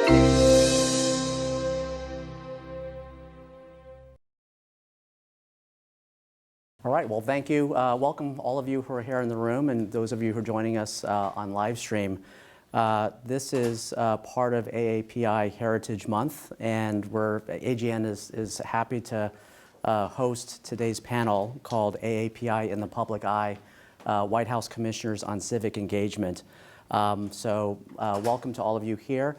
All right, well, thank you. Welcome all of you who are here in the room and those of you who are joining us on live stream. This is part of AAPI Heritage Month, and AGN is happy to host today's panel called AAPI in the Public Eye, White House Commissioners on Civic Engagement. Welcome to all of you here.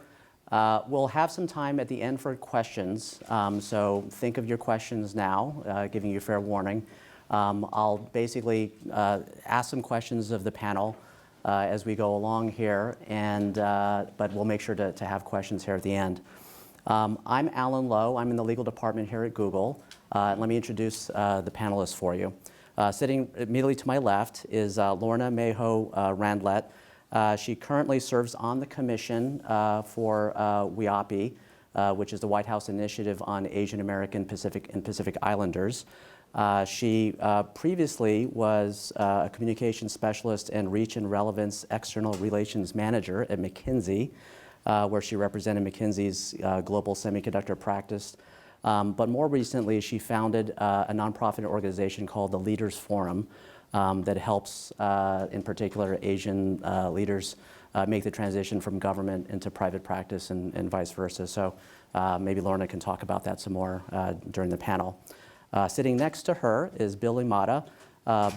We'll have some time at the end for questions, so think of your questions now, giving you fair warning. I'll basically ask some questions of the panel as we go along here, but we'll make sure to have questions here at the end. I'm Alan Lowe. I'm in the legal department here at Google. Let me introduce the panelists for you. Sitting immediately to my left is Lorna Randlett. She currently serves on the commission for WHIAAPI, which is the White House Initiative on Asian American and Pacific Islanders. She previously was a communications specialist and reach and relevance external relations manager at McKinsey, where she represented McKinsey's global semiconductor practice. But more recently, she founded a nonprofit organization called the Leaders Forum that helps, in particular, Asian leaders make the transition from government into private practice and vice versa. So maybe Lorna can talk about that some more during the panel. Sitting next to her is Bill Imada.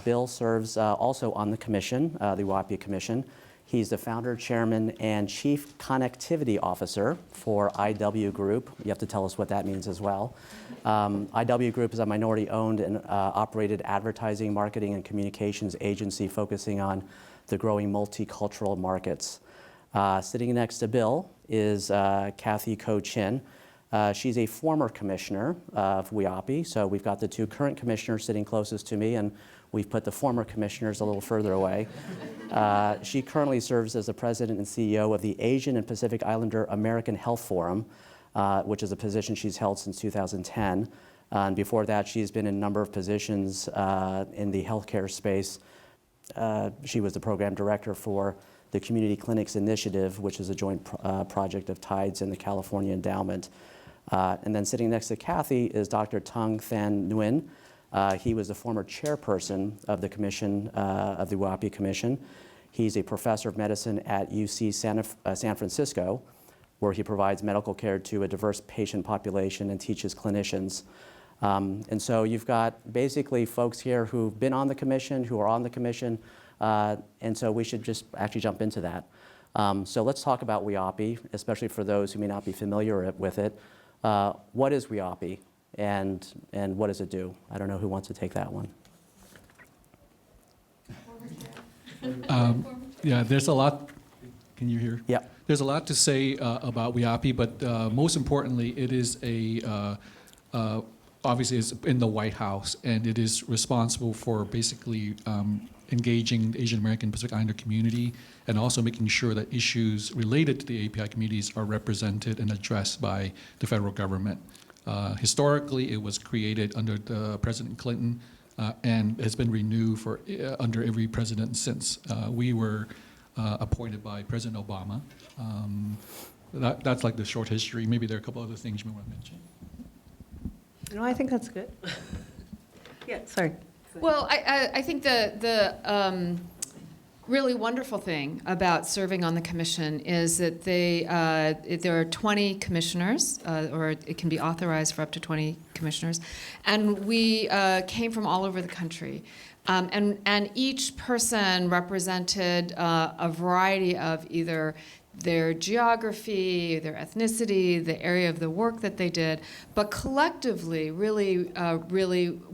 Bill serves also on the commission, the WHIAAPI Commission. He's the founder, chairman, and chief connectivity officer for IW Group. You have to tell us what that means as well. IW Group is a minority-owned and operated advertising, marketing, and communications agency focusing on the growing multicultural markets. Sitting next to Bill is Kathy Ko-Chin. She's a former commissioner of WHIAAPI, so we've got the two current commissioners sitting closest to me, and we've put the former commissioners a little further away. She currently serves as the president and CEO of the Asian and Pacific Islander American Health Forum, which is a position she's held since 2010. And before that, she's been in a number of positions in the healthcare space. She was the program director for the Community Clinics Initiative, which is a joint project of TIDES and the California Endowment. And then sitting next to Kathy is Dr. Tung Nguyen. He was the former chairperson of the commission, of the WHIAAPI Commission. He's a professor of medicine at UC San Francisco, where he provides medical care to a diverse patient population and teaches clinicians. And so you've got basically folks here who've been on the commission, who are on the commission, and so we should just actually jump into that. So let's talk about WHIAAPI, especially for those who may not be familiar with it. What is WHIAAPI, and what does it do? I don't know who wants to take that one. Yeah, there's a lot. Can you hear? Yeah. There's a lot to say about WHIAAPI, but most importantly, it is obviously it's in the White House, and it is responsible for basically engaging the Asian American Pacific Islander community, and also making sure that issues related to the API communities are represented and addressed by the federal government. Historically, it was created under President Clinton and has been renewed under every president since. We were appointed by President Obama. That's like the short history. Maybe there are a couple other things you may want to mention. No, I think that's good. Yeah, sorry. Well, I think the really wonderful thing about serving on the commission is that there are 20 commissioners, or it can be authorized for up to 20 commissioners, and we came from all over the country. And each person represented a variety of either their geography, their ethnicity, the area of the work that they did, but collectively really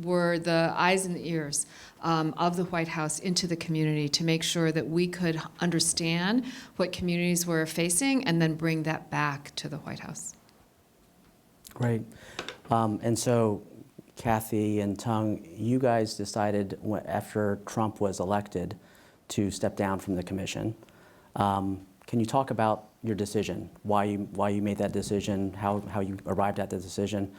were the eyes and the ears of the White House into the community to make sure that we could understand what communities were facing and then bring that back to the White House. Great. And so, Kathy and Tung, you guys decided after Trump was elected to step down from the commission. Can you talk about your decision, why you made that decision, how you arrived at the decision?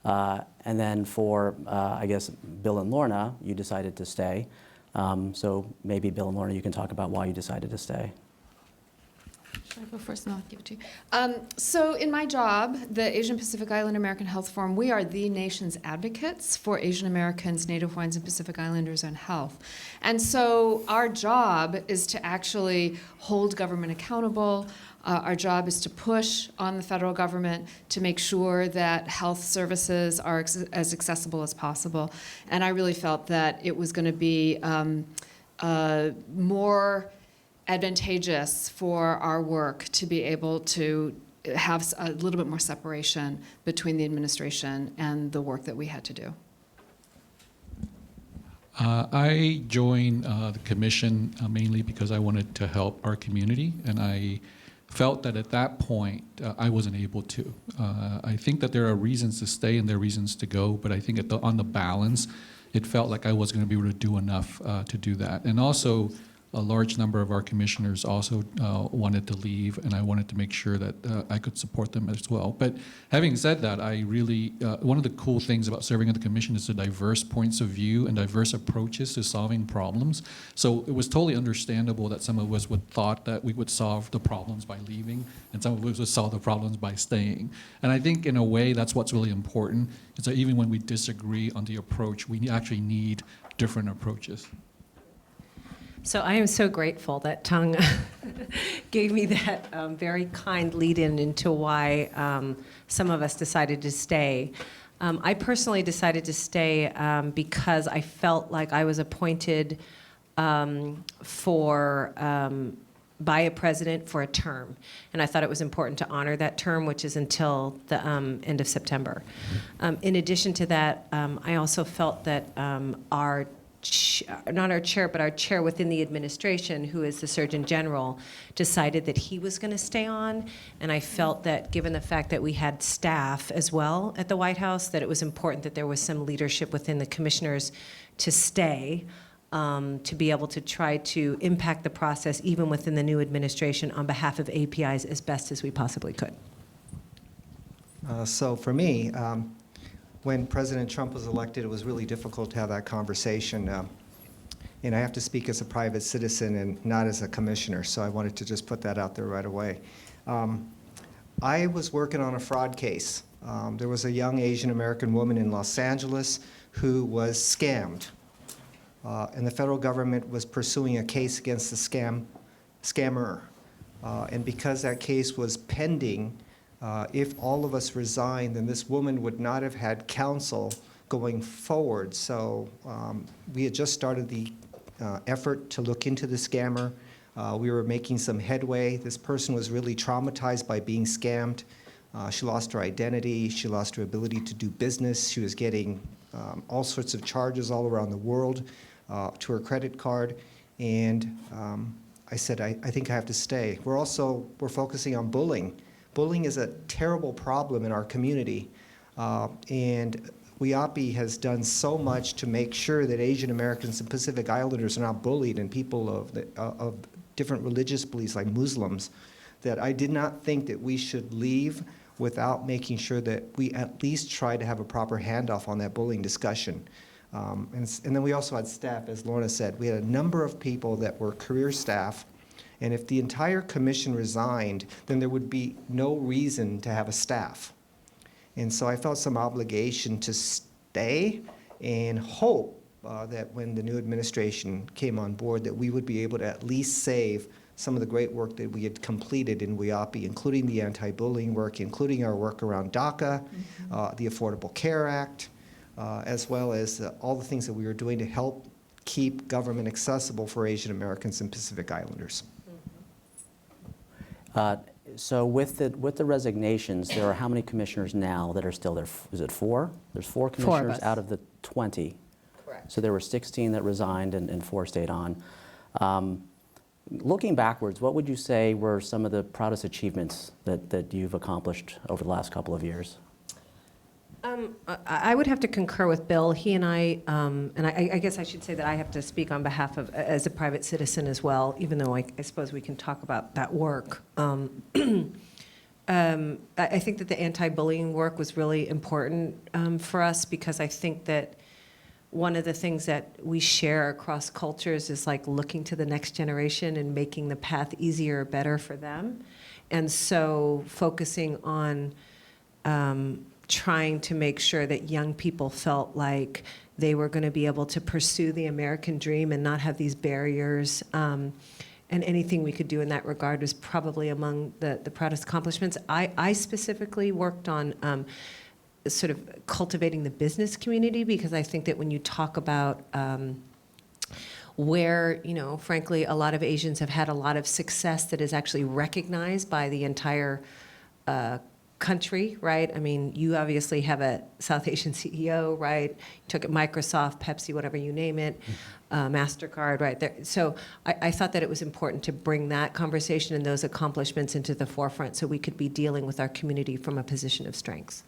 And then for, I guess, Bill and Lorna, you decided to stay. So maybe Bill and Lorna, you can talk about why you decided to stay. Should I go first and I'll give it to you? So in my job, the Asian Pacific Island American Health Forum, we are the nation's advocates for Asian Americans, Native Hawaiians, and Pacific Islanders on health. And so our job is to actually hold government accountable. Our job is to push on the federal government to make sure that health services are as accessible as possible. And I really felt that it was going to be more advantageous for our work to be able to have a little bit more separation between the administration and the work that we had to do. I joined the commission mainly because I wanted to help our community, and I felt that at that point I wasn't able to. I think that there are reasons to stay and there are reasons to go, but I think on the balance, it felt like I wasn't going to be able to do enough to do that. And also, a large number of our commissioners also wanted to leave, and I wanted to make sure that I could support them as well. But having said that, I really, one of the cool things about serving on the commission is the diverse points of view and diverse approaches to solving problems. So it was totally understandable that some of us would thought that we would solve the problems by leaving, and some of us would solve the problems by staying. And I think in a way that's what's really important, is that even when we disagree on the approach, we actually need different approaches. So I am so grateful that Tung gave me that very kind lead-in into why some of us decided to stay. I personally decided to stay because I felt like I was appointed by a president for a term. And I thought it was important to honor that term, which is until the end of September. In addition to that, I also felt that not our chair, but our chair within the administration, who is the Surgeon General, decided that he was going to stay on. And I felt that given the fact that we had staff as well at the White House, that it was important that there was some leadership within the commissioners to stay, to be able to try to impact the process even within the new administration on behalf of APIs as best as we possibly could. So for me, when President Trump was elected, it was really difficult to have that conversation. And I have to speak as a private citizen and not as a commissioner, so I wanted to just put that out there right away. I was working on a fraud case. There was a young Asian American woman in Los Angeles who was scammed. And the federal government was pursuing a case against the scammer. And because that case was pending, if all of us resigned, then this woman would not have had counsel going forward. So we had just started the effort to look into the scammer. We were making some headway. This person was really traumatized by being scammed. She lost her identity. She lost her ability to do business. She was getting all sorts of charges all around the world to her credit card. And I said, I think I have to stay. We're focusing on bullying. Bullying is a terrible problem in our community, and WHIAAPI has done so much to make sure that Asian Americans and Pacific Islanders are not bullied, and people of different religious beliefs like Muslims, that I did not think that we should leave without making sure that we at least try to have a proper handoff on that bullying discussion. And then we also had staff, as Lorna said. We had a number of people that were career staff. And if the entire commission resigned, then there would be no reason to have a staff. And so I felt some obligation to stay and hope that when the new administration came on board, that we would be able to at least save some of the great work that we had completed in WHIAAPI, including the anti-bullying work, including our work around DACA, the Affordable Care Act, as well as all the things that we were doing to help keep government accessible for Asian Americans and Pacific Islanders. So with the resignations, there are how many commissioners now that are still there? Is it 4? There's 4 commissioners us. out of the 20. Correct. So there were 16 that resigned and 4 stayed on. Looking backwards, what would you say were some of the proudest achievements that you've accomplished over the last couple of years? I would have to concur with Bill. He and I guess I should say that I have to speak on behalf of, as a private citizen as well, even though I suppose we can talk about that work. I think that the anti-bullying work was really important for us, because I think that one of the things that we share across cultures is like looking to the next generation and making the path easier or better for them. And so focusing on trying to make sure that young people felt like they were going to be able to pursue the American dream and not have these barriers. And anything we could do in that regard was probably among the proudest accomplishments. I specifically worked on sort of cultivating the business community, because I think that when you talk about where, you know, frankly, a lot of Asians have had a lot of success that is actually recognized by the entire country, right? I mean, you obviously have a South Asian CEO, right? You took it Microsoft, Pepsi, whatever you name it, MasterCard, right there. So I thought that it was important to bring that conversation and those accomplishments into the forefront so we could be dealing with our community from a position of strength.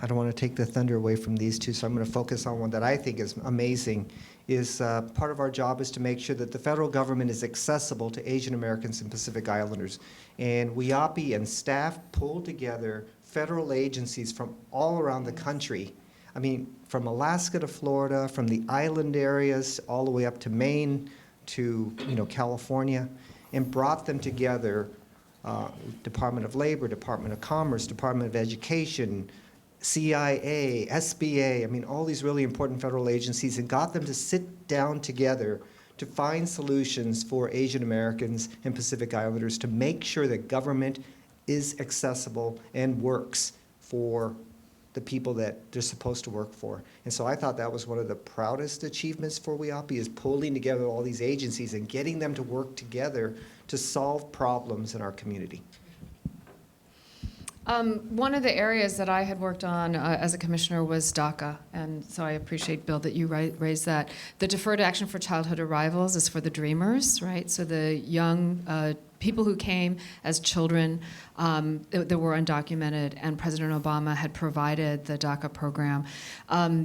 I don't want to take the thunder away from these two, so I'm going to focus on one that I think is amazing. Part of our job is to make sure that the federal government is accessible to Asian Americans and Pacific Islanders. And WHIAAPI and staff pulled together federal agencies from all around the country. I mean, from Alaska to Florida, from the island areas all the way up to Maine to, you know, California, and brought them together. Department of Labor, Department of Commerce, Department of Education, CIA, SBA, I mean, all these really important federal agencies, and got them to sit down together to find solutions for Asian Americans and Pacific Islanders to make sure that government is accessible and works for the people that they're supposed to work for. And so I thought that was one of the proudest achievements for WHIAAPI, is pulling together all these agencies and getting them to work together to solve problems in our community. One of the areas that I had worked on as a commissioner was DACA, and so I appreciate, Bill, that you raised that. The Deferred Action for Childhood Arrivals is for the Dreamers, right? So the young people who came as children that were undocumented, and President Obama had provided the DACA program.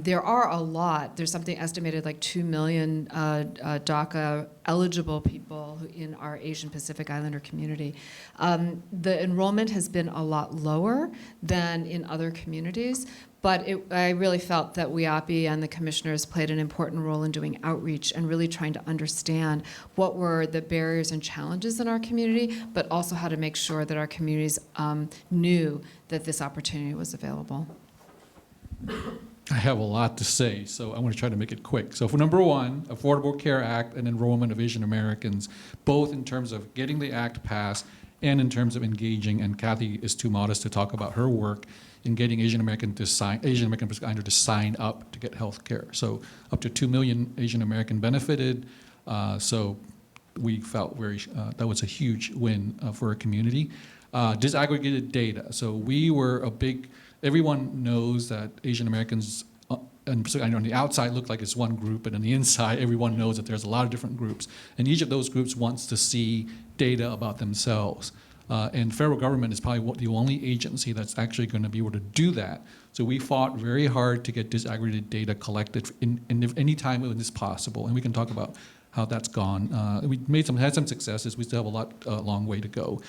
There are a lot. There's something estimated like 2 million DACA eligible people in our Asian Pacific Islander community. The enrollment has been a lot lower than in other communities, but I really felt that WHIAAPI and the commissioners played an important role in doing outreach and really trying to understand what were the barriers and challenges in our community, but also how to make sure that our communities knew that this opportunity was available. I have a lot to say, so I want to try to make it quick. So for number one, Affordable Care Act and enrollment of Asian Americans, both in terms of getting the act passed and in terms of engaging, and Kathy is too modest to talk about her work in getting Asian American Pacific Islander to sign up to get health care. So up to 2 million Asian American benefited. So we felt that was a huge win for our community. Disaggregated data. So we were everyone knows that Asian Americans and Pacific Islander on the outside look like it's one group, and on the inside, everyone knows that there's a lot of different groups. And each of those groups wants to see data about themselves. And federal government is probably the only agency that's actually going to be able to do that. So we fought very hard to get disaggregated data collected in any time when it's possible, and we can talk about how that's gone. We had some successes. We still have a long way to go.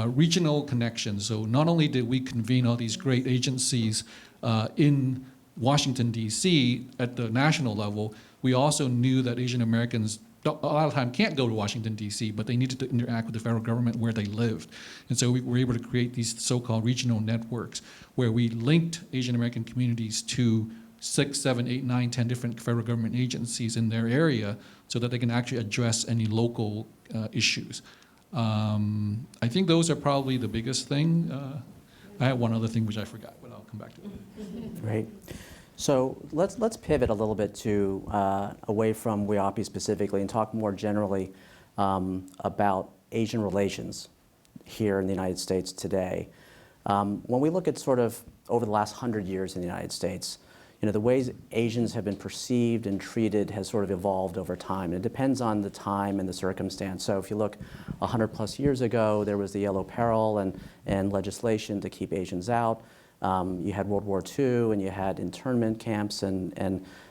Regional connections. So not only did we convene all these great agencies in Washington, D.C. at the national level, we also knew that Asian Americans a lot of time can't go to Washington, D.C., but they needed to interact with the federal government where they lived. And so we were able to create these so-called regional networks where we linked Asian American communities to 6, 7, 8, 9, 10 different federal government agencies in their area so that they can actually address any local issues. I think those are probably the biggest thing. I have one other thing which I forgot, but I'll come back to it. Great. So let's pivot a little bit to away from WHIAAPI specifically and talk more generally about Asian relations here in the United States today. When we look at sort of over the last 100 years in the United States, you know, the ways Asians have been perceived and treated has sort of evolved over time. It depends on the time and the circumstance. So if you look 100+ years ago, there was the Yellow Peril and legislation to keep Asians out. You had World War II, and you had internment camps and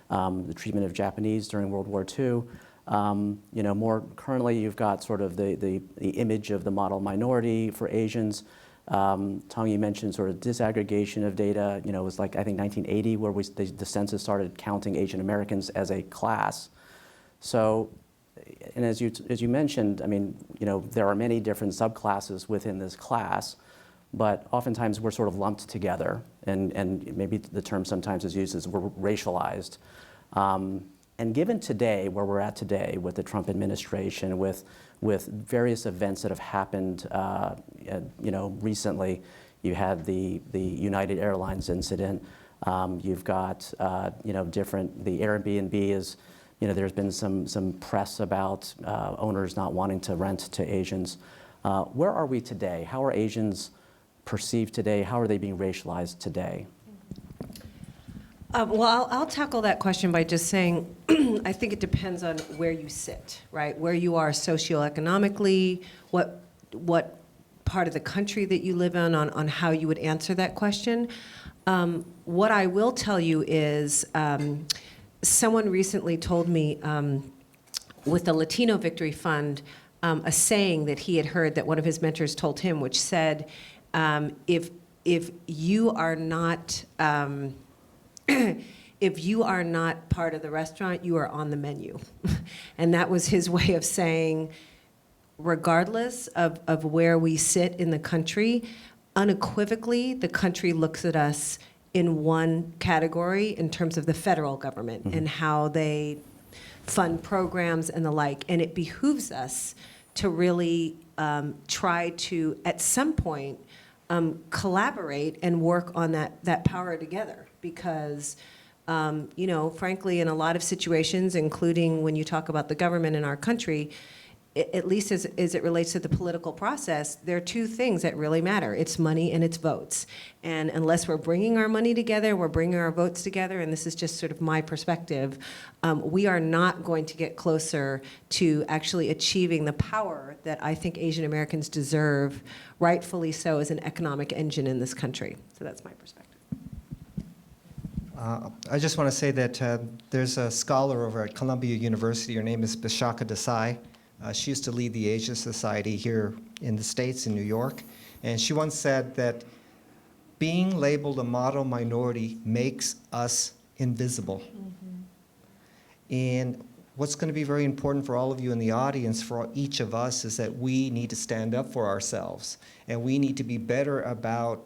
the treatment of Japanese during World War II. You know, more currently, you've got sort of the image of the model minority for Asians. Tung, you mentioned sort of disaggregation of data. You know, it was like, I think, 1980 where the census started counting Asian Americans as a class. So, and as you mentioned, I mean, you know, there are many different subclasses within this class, but oftentimes we're sort of lumped together, and maybe the term sometimes is used as we're racialized. And given today, where we're at today with the Trump administration, with various events that have happened, you know, recently, you had the United Airlines incident. You've got, you know, the Airbnb is, you know, there's been some press about owners not wanting to rent to Asians. Where are we today? How are Asians perceived today? How are they being racialized today? Well, I'll tackle that question by just saying, I think it depends on where you sit, right? Where you are socioeconomically, what part of the country that you live in, on how you would answer that question. What I will tell you is, someone recently told me, with the Latino Victory Fund, a saying that he had heard that one of his mentors told him, which said, if you are not if you are not part of the restaurant, you are on the menu. And that was his way of saying, regardless of where we sit in the country, unequivocally, the country looks at us in one category in terms of the federal government and how they fund programs and the like. And it behooves us to really try to, at some point, collaborate and work on that power together. Because, you know, frankly, in a lot of situations, including when you talk about the government in our country, at least as it relates to the political process, there are two things that really matter. It's money and it's votes. And unless we're bringing our money together, we're bringing our votes together, and this is just sort of my perspective, we are not going to get closer to actually achieving the power that I think Asian Americans deserve, rightfully so, as an economic engine in this country. So that's my perspective. I just want to say that there's a scholar over at Columbia University. Her name is Bishaka Desai. She used to lead the Asia Society here in the States, in New York. And she once said that being labeled a model minority makes us invisible. And what's going to be very important for all of you in the audience, for each of us, is that we need to stand up for ourselves. And we need to be better about,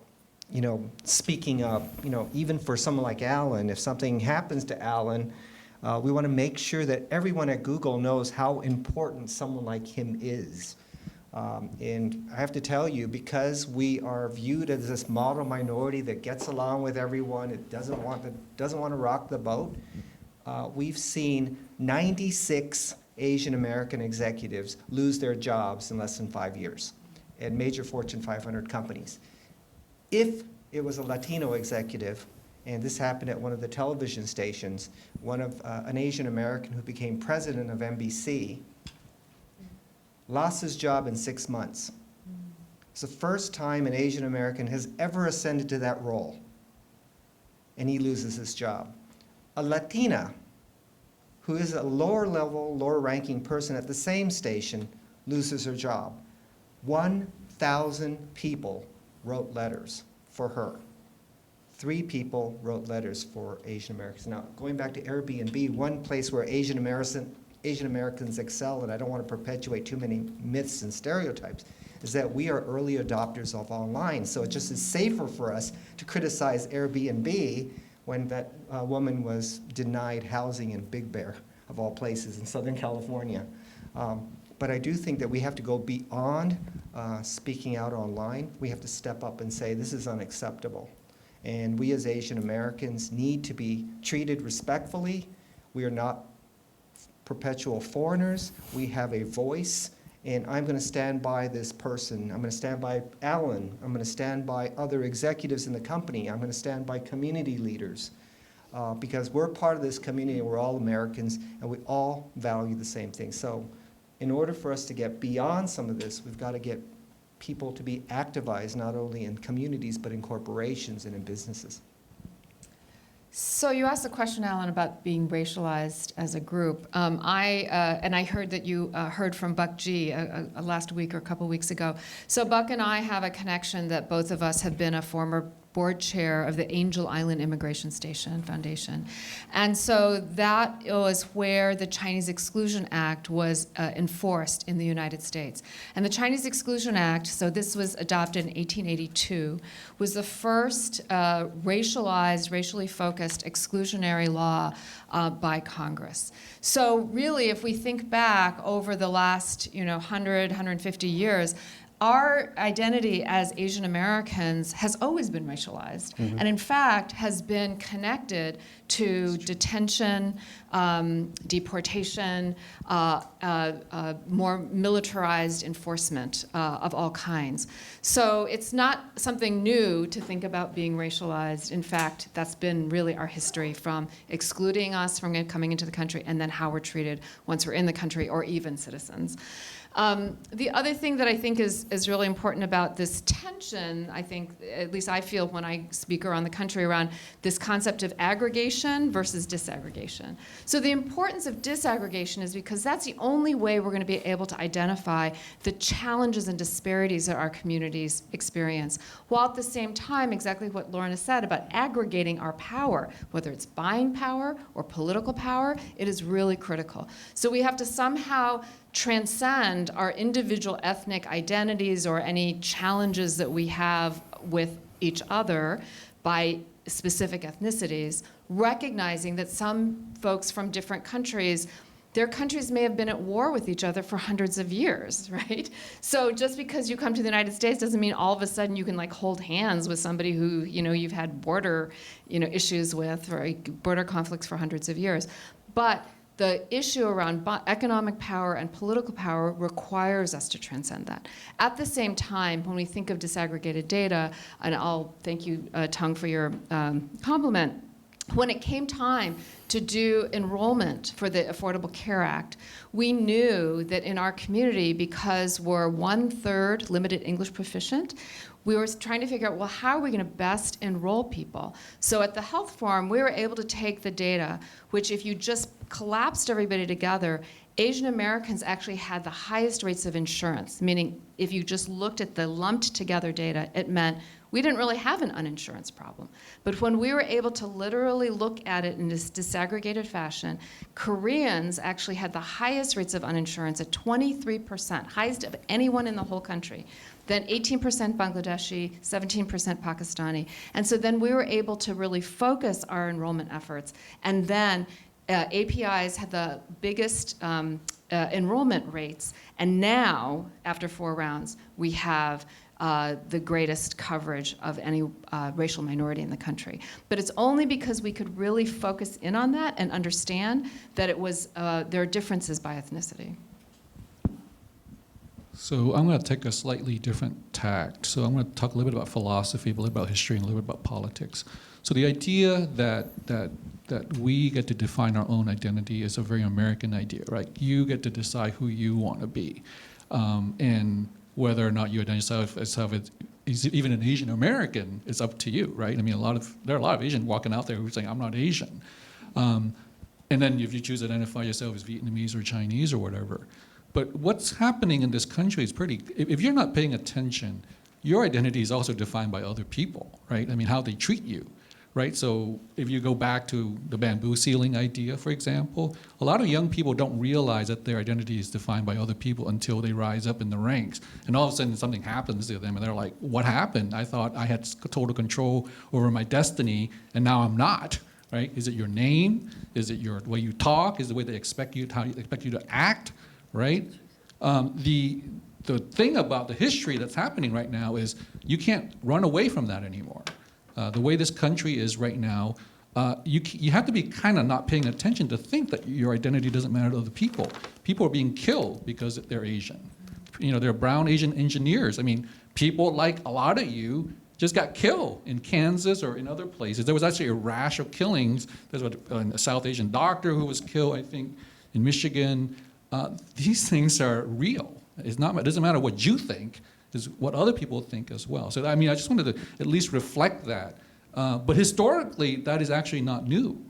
you know, speaking up. You know, even for someone like Alan, if something happens to Alan, we want to make sure that everyone at Google knows how important someone like him is. And I have to tell you, because we are viewed as this model minority that gets along with everyone, it doesn't want to rock the boat, we've seen 96 Asian American executives lose their jobs in less than 5 years at major Fortune 500 companies. If it was a Latino executive, and this happened at one of the television stations, an Asian American who became president of NBC lost his job in 6 months. It's the first time an Asian American has ever ascended to that role, and he loses his job. A Latina, who is a lower level, lower ranking person at the same station, loses her job. 1,000 people wrote letters for her. 3 people wrote letters for Asian Americans. Now, going back to Airbnb, one place where Asian Americans excel, and I don't want to perpetuate too many myths and stereotypes, is that we are early adopters of online. So it just is safer for us to criticize Airbnb when that woman was denied housing in Big Bear, of all places, in Southern California. But I do think that we have to go beyond speaking out online. We have to step up and say, this is unacceptable. And we as Asian Americans need to be treated respectfully. We are not perpetual foreigners. We have a voice, and I'm going to stand by this person. I'm going to stand by Alan. I'm going to stand by other executives in the company. I'm going to stand by community leaders, because we're part of this community, and we're all Americans, and we all value the same thing. So in order for us to get beyond some of this, we've got to get people to be activized not only in communities but in corporations and in businesses. So you asked the question, Alan, about being racialized as a group. I heard that you heard from Buck G last week or a couple weeks ago. So Buck and I have a connection that both of us have been a former board chair of the Angel Island Immigration Station Foundation. And so that was where the Chinese Exclusion Act was enforced in the United States. And the Chinese Exclusion Act, so this was adopted in 1882, was the first racialized, racially focused exclusionary law by Congress. So really, if we think back over the last 100, 150 years, our identity as Asian Americans has always been racialized, and in fact has been connected to detention, deportation, more militarized enforcement of all kinds. So it's not something new to think about being racialized. In fact, that's been really our history, from excluding us from coming into the country and then how we're treated once we're in the country, or even citizens. The other thing that I think is really important about this tension, I think, at least I feel when I speak around the country, around this concept of aggregation versus disaggregation. So the importance of disaggregation is because that's the only way we're going to be able to identify the challenges and disparities that our communities experience, while at the same time, exactly what Lorna said about aggregating our power, whether it's buying power or political power, it is really critical. So we have to somehow transcend our individual ethnic identities or any challenges that we have with each other by specific ethnicities, recognizing that some folks from different countries, their countries may have been at war with each other for hundreds of years, right? So just because you come to the United States doesn't mean all of a sudden you can like hold hands with somebody who you've had border issues with, or border conflicts for hundreds of years. But the issue around economic power and political power requires us to transcend that. At the same time, when we think of disaggregated data, and I'll thank you, Tung, for your compliment, when it came time to do enrollment for the Affordable Care Act, we knew that in our community, because we're 1/3 limited English proficient, we were trying to figure out, well, how are we going to best enroll people? So at the health forum, we were able to take the data, which if you just collapsed everybody together, Asian Americans actually had the highest rates of insurance, meaning if you just looked at the lumped together data, it meant we didn't really have an uninsurance problem. But when we were able to literally look at it in this disaggregated fashion, Koreans actually had the highest rates of uninsurance at 23%, highest of anyone in the whole country. Then 18% Bangladeshi, 17% Pakistani. And so then we were able to really focus our enrollment efforts. And then APIs had the biggest enrollment rates. And now, after 4 rounds, we have the greatest coverage of any racial minority in the country. But it's only because we could really focus in on that and understand that it was there are differences by ethnicity. So I'm going to take a slightly different tact. So I'm going to talk a little bit about philosophy, a little bit about history, and a little bit about politics. So the idea that we get to define our own identity is a very American idea, right? You get to decide who you want to be, and whether or not you identify as even an Asian American is up to you, right? I mean, there are a lot of Asians walking out there who are saying, "I'm not Asian," and then if you choose to identify yourself as Vietnamese or Chinese or whatever. But what's happening in this country is if you're not paying attention, your identity is also defined by other people, right? I mean, how they treat you, right? So if you go back to the bamboo ceiling idea, for example, a lot of young people don't realize that their identity is defined by other people until they rise up in the ranks. And all of a sudden something happens to them and they're like, what happened? I thought I had total control over my destiny and now I'm not, right? Is it your name? Is it your way you talk? Is it the way they expect you, how they expect you to act? Right? The thing about the history that's happening right now is you can't run away from that anymore. The way this country is right now, you have to be kind of not paying attention to think that your identity doesn't matter to other people. People are being killed because they're Asian. They're brown Asian engineers. I mean, people like a lot of you just got killed in Kansas or in other places. There was actually a rash of killings. There's a South Asian doctor who was killed, I think, in Michigan. These things are real. It doesn't matter what you think, it's what other people think as well. So I mean, I just wanted to at least reflect that But historically, that is actually not new,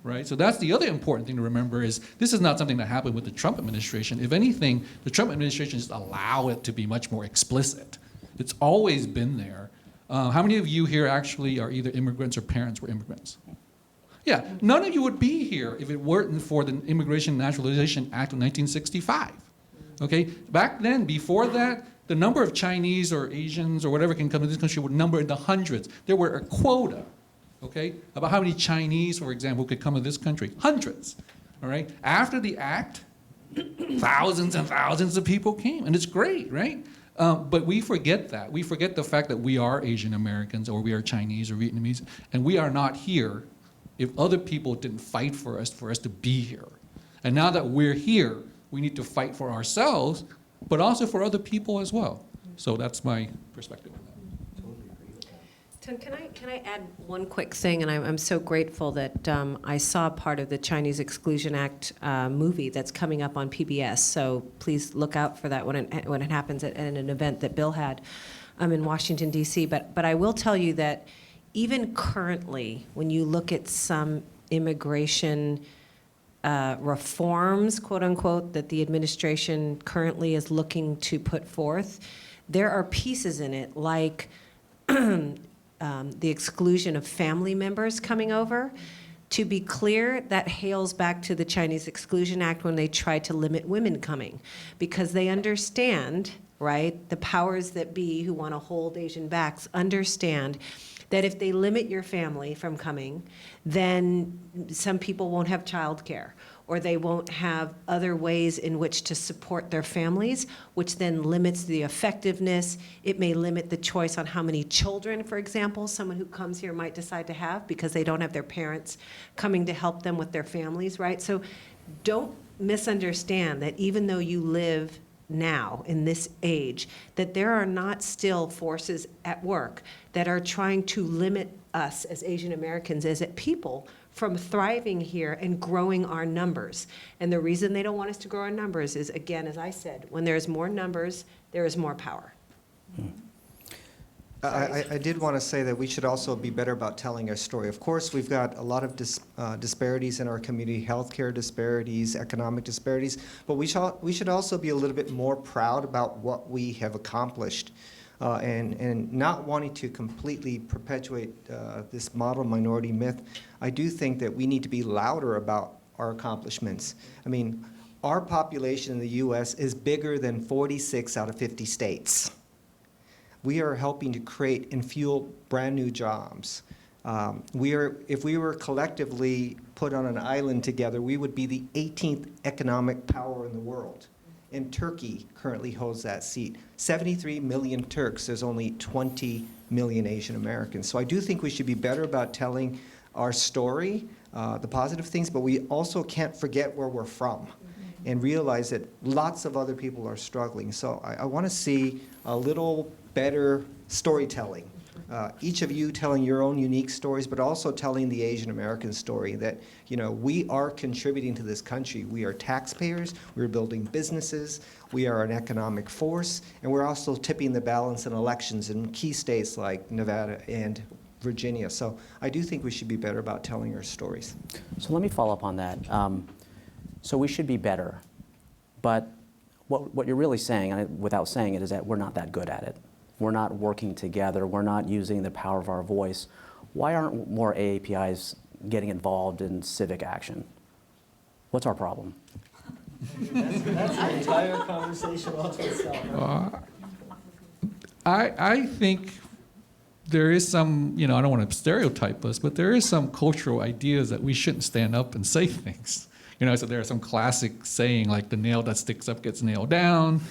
right? So that's the other important thing to remember is this is not something that happened with the Trump administration. If anything, the Trump administration just allow it to be much more explicit. It's always been there. How many of you here actually are either immigrants or parents were immigrants? Yeah, none of you would be here if it weren't for the Immigration and Naturalization Act of 1965. Okay, back then, before that, the number of Chinese or Asians or whatever can come to this country would number in the hundreds. There were a quota, okay, about how many Chinese, for example, could come to this country. Hundreds, all right? After the act, thousands and thousands of people came, and it's great, right? But we forget that. We forget the fact that we are Asian Americans or we are Chinese or Vietnamese, and we are not here if other people didn't fight for us to be here. And now that we're here, we need to fight for ourselves, but also for other people as well. So that's my perspective on that. Tung, can I add one quick thing? And I'm so grateful that I saw part of the Chinese Exclusion Act movie that's coming up on PBS. So please look out for that when it happens at an event that Bill had in Washington, D.C. But I will tell you that even currently, when you look at some immigration reforms, quote unquote, that the administration currently is looking to put forth, there are pieces in it like the exclusion of family members coming over. To be clear, that hails back to the Chinese Exclusion Act when they tried to limit women coming, because they understand, right, the powers that be who want to hold Asian backs understand that if they limit your family from coming, then some people won't have childcare, or they won't have other ways in which to support their families, which then limits the effectiveness. It may limit the choice on how many children, for example, someone who comes here might decide to have because they don't have their parents coming to help them with their families, right? So don't misunderstand that even though you live now in this age, that there are not still forces at work that are trying to limit us as Asian Americans, as people, from thriving here and growing our numbers. And the reason they don't want us to grow our numbers is, again, as I said, when there's more numbers, there is more power. I did want to say that we should also be better about telling our story. Of course, we've got a lot of disparities in our community, healthcare disparities, economic disparities, but we should also be a little bit more proud about what we have accomplished and not wanting to completely perpetuate this model minority myth. I do think that we need to be louder about our accomplishments. I mean, our population in the U.S. is bigger than 46 out of 50 states. We are helping to create and fuel brand new jobs. If we were collectively put on an island together, we would be the 18th economic power in the world. And Turkey currently holds that seat. 73 million Turks, there's only 20 million Asian Americans. So I do think we should be better about telling our story, the positive things, but we also can't forget where we're from and realize that lots of other people are struggling. So I want to see a little better storytelling. Each of you telling your own unique stories, but also telling the Asian American story that, you know, we are contributing to this country. We are taxpayers, we're building businesses, we are an economic force, and we're also tipping the balance in elections in key states like Nevada and Virginia. So I do think we should be better about telling our stories. So let me follow up on that. So we should be better, but what you're really saying, without saying it, is that we're not that good at it. We're not working together. We're not using the power of our voice. Why aren't more AAPIs getting involved in civic action? What's our problem? That's an entire conversation all to itself. I think there is some, you know, I don't want to stereotype us, but there is some cultural ideas that we shouldn't stand up and say things. You know, so there are some classic saying like the nail that sticks up gets nailed down.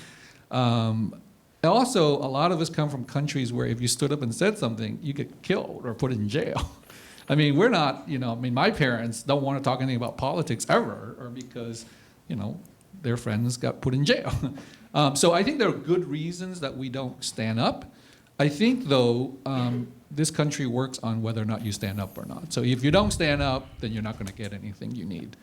Also, a lot of us come from countries where if you stood up and said something, you get killed or put in jail. I mean, we're not, you know, I mean, my parents don't want to talk anything about politics ever, or because, you know, their friends got put in jail. So I think there are good reasons that we don't stand up. I think, though, this country works on whether or not you stand up or not. So if you don't stand up, then you're not going to get anything you need.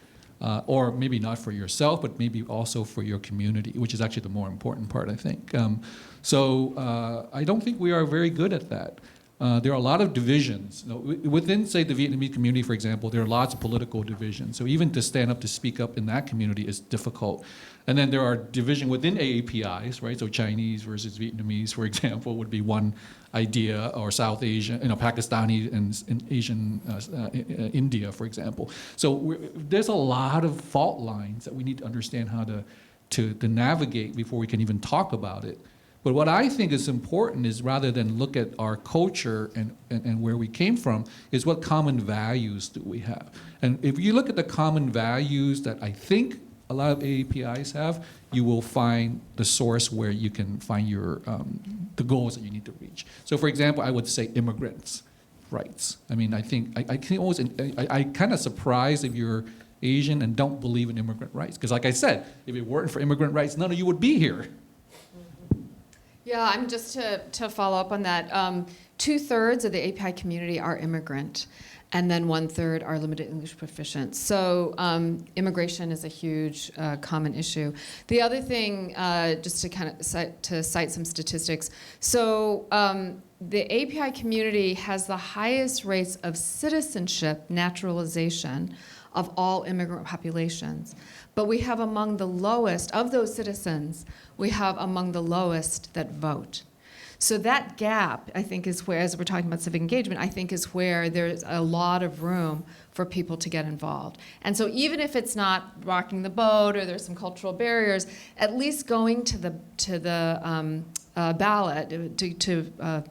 Or maybe not for yourself, but maybe also for your community, which is actually the more important part, I think. So I don't think we are very good at that. there are a lot of divisions. You know, within, say, the Vietnamese community, for example, there are lots of political divisions. So even to stand up to speak up in that community is difficult. And then there are division within AAPIs, right? So Chinese versus Vietnamese, for example, would be one idea, or South Asian, Pakistani and Asian, India, for example. So there's a lot of fault lines that we need to understand how to navigate before we can even talk about it. But what I think is important is, rather than look at our culture and where we came from, is what common values do we have. And if you look at the common values that I think a lot of AAPIs have, you will find the source where you can find your the goals that you need to reach. So for example, I would say immigrants' rights. I mean, I think I can always, I kind of surprised if you're Asian and don't believe in immigrant rights. Because like I said, if it weren't for immigrant rights, none of you would be here. Yeah, I'm just to follow up on that. 2/3 of the API community are immigrant, and then 1/3 are limited English proficient. So immigration is a huge common issue. The other thing, just to kind of cite some statistics, so the API community has the highest rates of citizenship naturalization of all immigrant populations. But we have among the lowest, of those citizens, we have among the lowest that vote. So that gap, I think, is where, as we're talking about civic engagement, I think is where there's a lot of room for people to get involved. And so even if it's not rocking the boat or there's some cultural barriers, at least going to the ballot to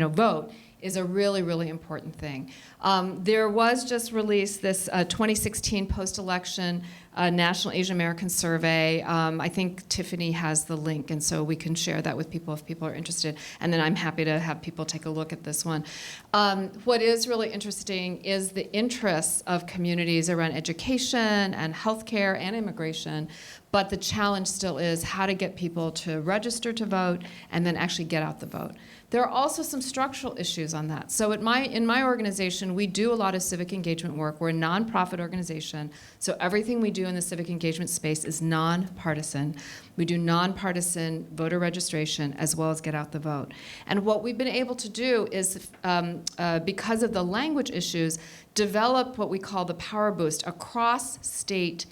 vote is a really, really important thing. There was just released this 2016 post-election National Asian American Survey. I think Tiffany has the link, and so we can share that with people if people are interested. And then I'm happy to have people take a look at this one. What is really interesting is the interests of communities around education and healthcare and immigration. But the challenge still is how to get people to register to vote and then actually get out the vote. There are also some structural issues on that. So in my organization, we do a lot of civic engagement work. We're a nonprofit organization, so everything we do in the civic engagement space is nonpartisan. We do nonpartisan voter registration as well as get out the vote. And what we've been able to do is, because of the language issues, develop what we call the Power Boost, a cross-state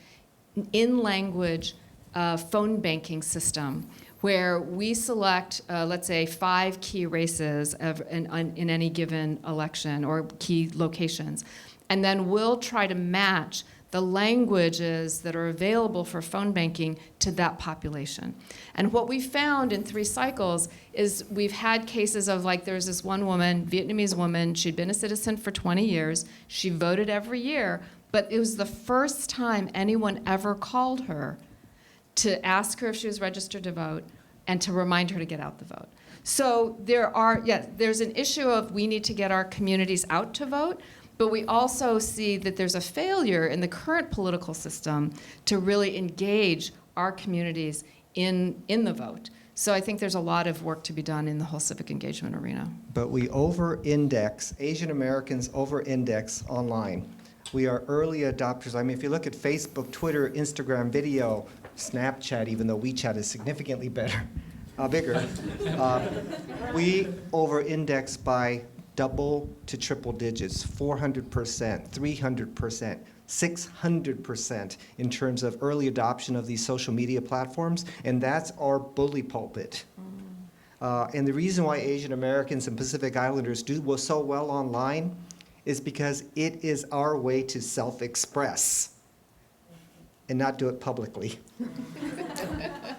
in-language phone banking system, where we select, let's say, 5 key races in any given election or key locations. And then we'll try to match the languages that are available for phone banking to that population. And what we found in 3 cycles is we've had cases of, like, there's this one woman, Vietnamese woman, she'd been a citizen for 20 years, she voted every year, but it was the first time anyone ever called her to ask her if she was registered to vote and to remind her to get out the vote. So there's an issue of we need to get our communities out to vote, but we also see that there's a failure in the current political system to really engage our communities in the vote. So I think there's a lot of work to be done in the whole civic engagement arena. But we over-index, Asian Americans over-index online. We are early adopters. I mean, if you look at Facebook, Twitter, Instagram, video, Snapchat, even though WeChat is significantly bigger, we over-index by double to triple digits, 400%, 300%, 600% in terms of early adoption of these social media platforms, and that's our bully pulpit. And the reason why Asian Americans and Pacific Islanders do so well online is because it is our way to self-express and not do it publicly.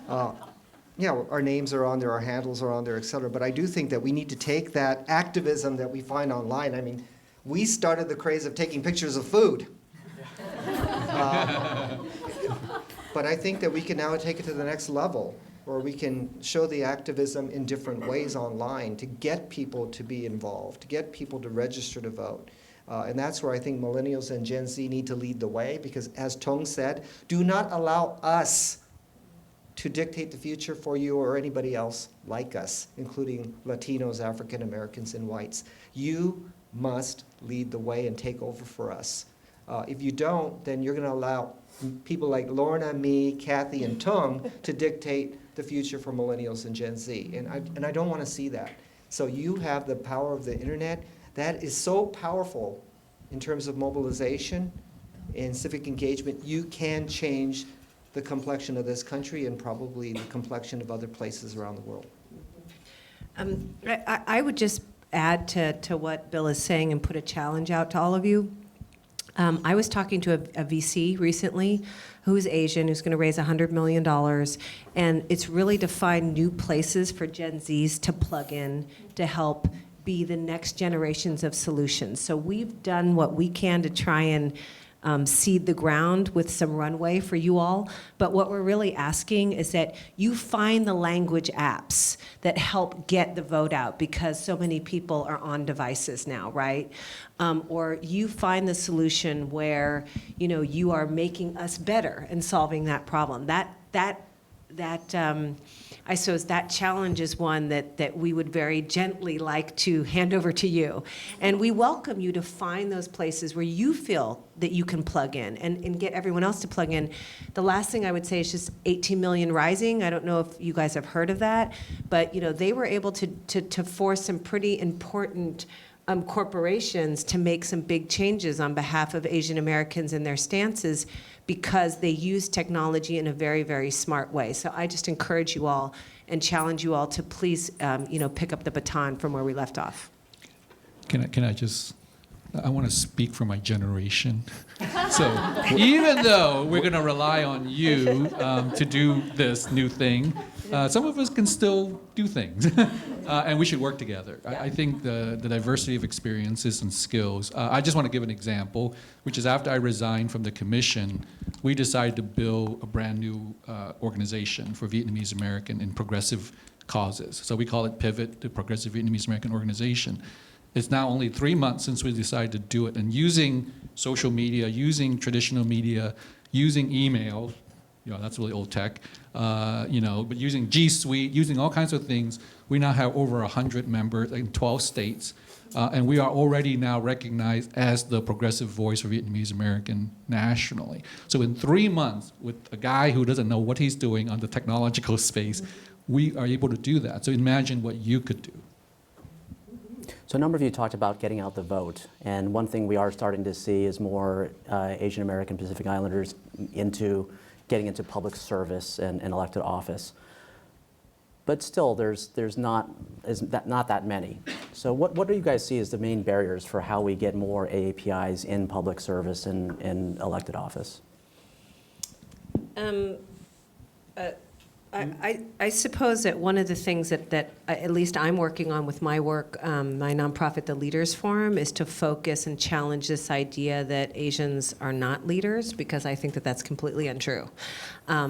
Our names are on there, our handles are on there, et cetera, but I do think that we need to take that activism that we find online. I mean, we started the craze of taking pictures of food. But I think that we can now take it to the next level, where we can show the activism in different ways online to get people to be involved, to get people to register to vote. And that's where I think millennials and Gen Z need to lead the way, because as Tung said, do not allow us to dictate the future for you or anybody else like us, including Latinos, African Americans, and whites. You must lead the way and take over for us. If you don't, then you're going to allow people like Lorna, me, Kathy, and Tung to dictate the future for millennials and Gen Z. And I don't want to see that. So you have the power of the internet. That is so powerful in terms of mobilization and civic engagement. You can change the complexion of this country and probably the complexion of other places around the world. I would just add to what Bill is saying and put a challenge out to all of you. I was talking to a VC recently who's Asian, who's going to raise $100 million, and it's really to find new places for Gen Zs to plug in to help be the next generations of solutions. So we've done what we can to try and seed the ground with some runway for you all. But what we're really asking is that you find the language apps that help get the vote out, because so many people are on devices now, right? Or you find the solution where, you know, you are making us better in solving that problem. I suppose that challenge is one that we would very gently like to hand over to you. And we welcome you to find those places where you feel that you can plug in and get everyone else to plug in. The last thing I would say is just 18 Million Rising. I don't know if you guys have heard of that, but you know, they were able to force some pretty important corporations to make some big changes on behalf of Asian Americans and their stances, because they use technology in a very, very smart way. So I just encourage you all and challenge you all to please, pick up the baton from where we left off. Can I just, I want to speak for my generation. So even though we're going to rely on you to do this new thing, some of us can still do things. And we should work together. I think the diversity of experiences and skills, I just want to give an example, which is after I resigned from the commission, we decided to build a brand new organization for Vietnamese American in progressive causes. So we call it Pivot, the Progressive Vietnamese American Organization. It's now only 3 months since we decided to do it, and using social media, using traditional media, using email, that's really old tech, but using G Suite, using all kinds of things, we now have over 100 members in 12 states, and we are already now recognized as the progressive voice for Vietnamese American nationally. So in 3 months, with a guy who doesn't know what he's doing on the technological space, we are able to do that. So imagine what you could do. So a number of you talked about getting out the vote, and one thing we are starting to see is more Asian American Pacific Islanders getting into public service and elected office. But still, there's not that many. So what do you guys see as the main barriers for how we get more AAPIs in public service and in elected office? I suppose that one of the things that at least I'm working on with my work, my nonprofit, the Leaders Forum, is to focus and challenge this idea that Asians are not leaders, because I think that that's completely untrue.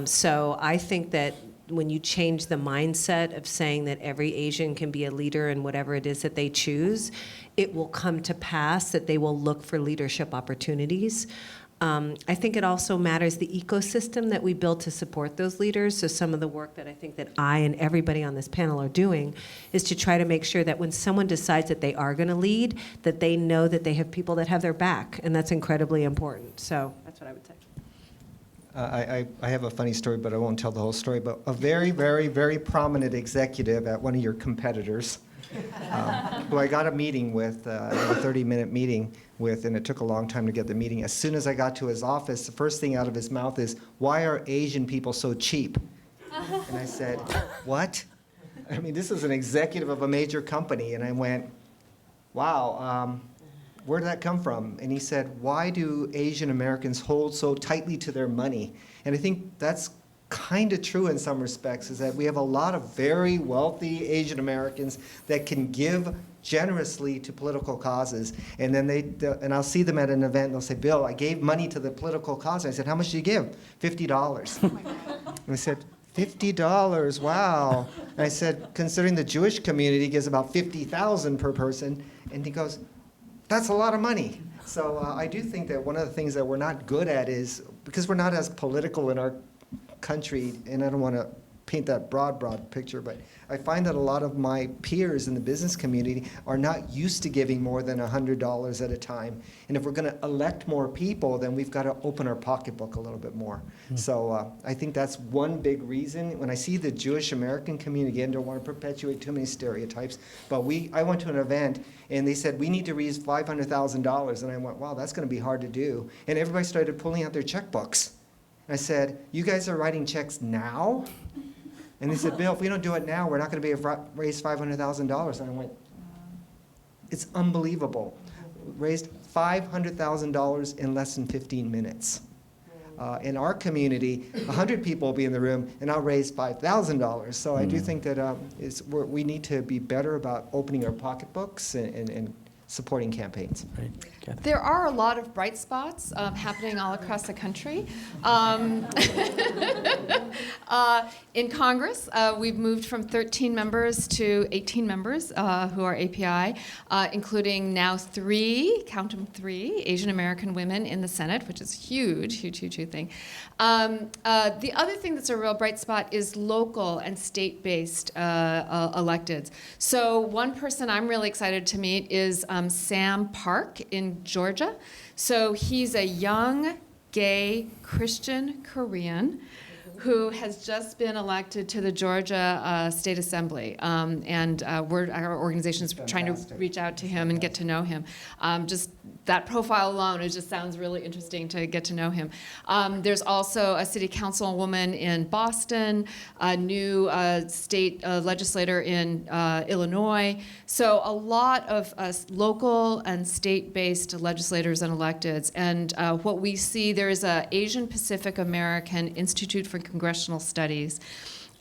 So I think that when you change the mindset of saying that every Asian can be a leader in whatever it is that they choose, it will come to pass that they will look for leadership opportunities. I think it also matters the ecosystem that we build to support those leaders. So some of the work that I think that I and everybody on this panel are doing is to try to make sure that when someone decides that they are going to lead, that they know that they have people that have their back, and that's incredibly important. So that's what I would say. I have a funny story, but I won't tell the whole story. But a very, very, very prominent executive at one of your competitors, who I got a meeting with, a 30-minute meeting with, and it took a long time to get the meeting. As soon as I got to his office, the first thing out of his mouth is, "Why are Asian people so cheap?" And I said, "What?" I mean, this is an executive of a major company, and I went, "Wow, where did that come from?" And he said, "Why do Asian Americans hold so tightly to their money?" And I think that's kind of true in some respects, is that we have a lot of very wealthy Asian Americans that can give generously to political causes, and then and I'll see them at an event and they'll say, "Bill, I gave money to the political cause." And I said, "How much did you give?" $50. Oh my God. And I said, $50, wow. And I said, considering the Jewish community gives about $50,000 per person, and he goes, "That's a lot of money." So I do think that one of the things that we're not good at is, because we're not as political in our country, and I don't want to paint that broad picture, but I find that a lot of my peers in the business community are not used to giving more than $100 at a time. And if we're going to elect more people, then we've got to open our pocketbook a little bit more. So I think that's one big reason. When I see the Jewish American community, again, don't want to perpetuate too many stereotypes, but I went to an event and they said, we need to raise $500,000. And I went, wow, that's going to be hard to do. And everybody started pulling out their checkbooks. I said, you guys are writing checks now? And they said, Bill, if we don't do it now, we're not going to be able to raise $500,000. And I went, it's unbelievable. Raised $500,000 in less than 15 minutes. In our community, 100 people will be in the room, and I'll raise $5,000. So I do think that we need to be better about opening our pocketbooks and supporting campaigns. Right. Kathy? There are a lot of bright spots happening all across the country. In Congress, we've moved from 13 members to 18 members who are API, including now 3, count them 3, Asian American women in the Senate, which is huge thing. The other thing that's a real bright spot is local and state-based electeds. So one person I'm really excited to meet is Sam Park in Georgia. So he's a young, gay, Christian Korean who has just been elected to the Georgia State Assembly. Our organization is trying to reach out to him and get to know him. Just that profile alone, it just sounds really interesting to get to know him. There's also a city councilwoman in Boston, a new state legislator in Illinois. So a lot of local and state-based legislators and electeds. And what we see, there is an Asian Pacific American Institute for Congressional Studies,